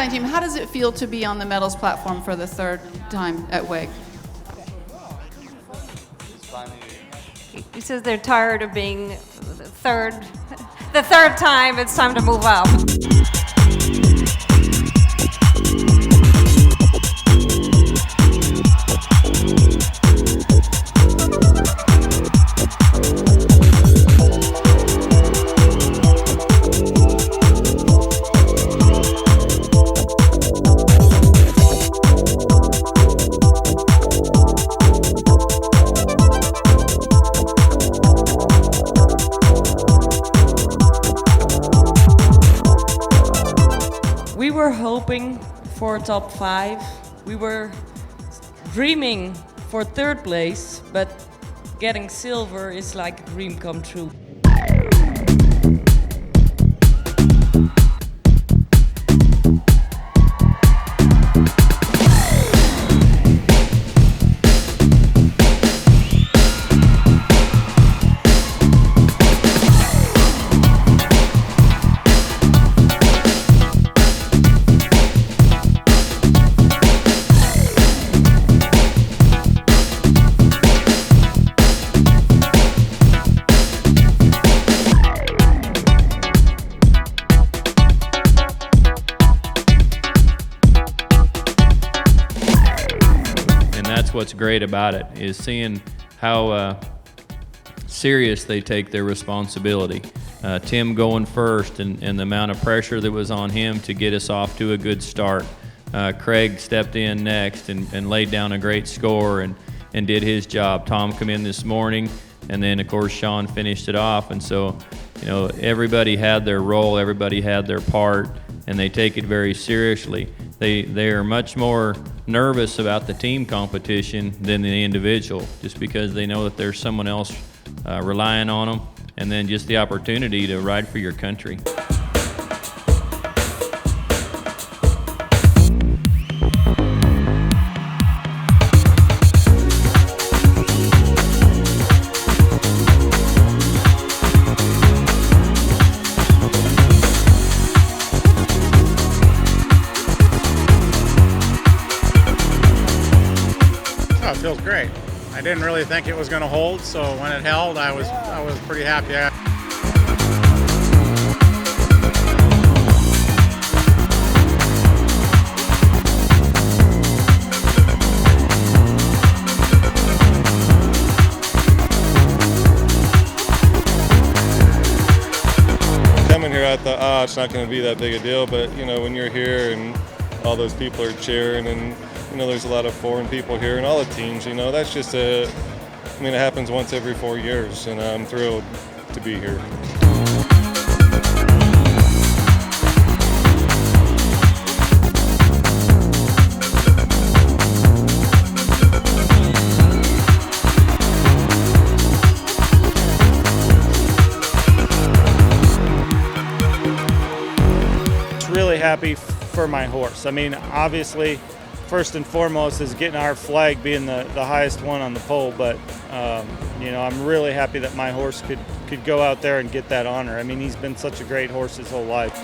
stallion team, how does it feel to be on the medals platform for the third time at WEG? He says they're tired of being the third time. It's time to move up. We were hoping for top 5. We were dreaming for 3rd place, but getting silver is like a dream come true. That's what's great about it, is seeing how serious they take their responsibility. Tim going first and the amount of pressure that was on him to get us off to a good start. Craig stepped in next and laid down a great score and did his job. Tom come in this morning, and then of course Sean finished it off. And so, you know, everybody had their role, everybody had their part, and they take it very seriously. They are much more nervous about the team competition than the individual, just because they know that there's someone else relying on them, and then just the opportunity to ride for your country. Oh, it feels great. I didn't really think it was going to hold, so when it held, I was pretty happy. Coming here, I thought, it's not going to be that big a deal, but you know, when you're here and all those people are cheering, and you know, there's a lot of foreign people here and all the teams, you know, that's just it happens once every 4 years, and I'm thrilled to be here. Really happy for my horse. I mean, obviously, first and foremost is getting our flag being the highest one on the pole, but you know, I'm really happy that my horse could go out there and get that honor. I mean, he's been such a great horse his whole life.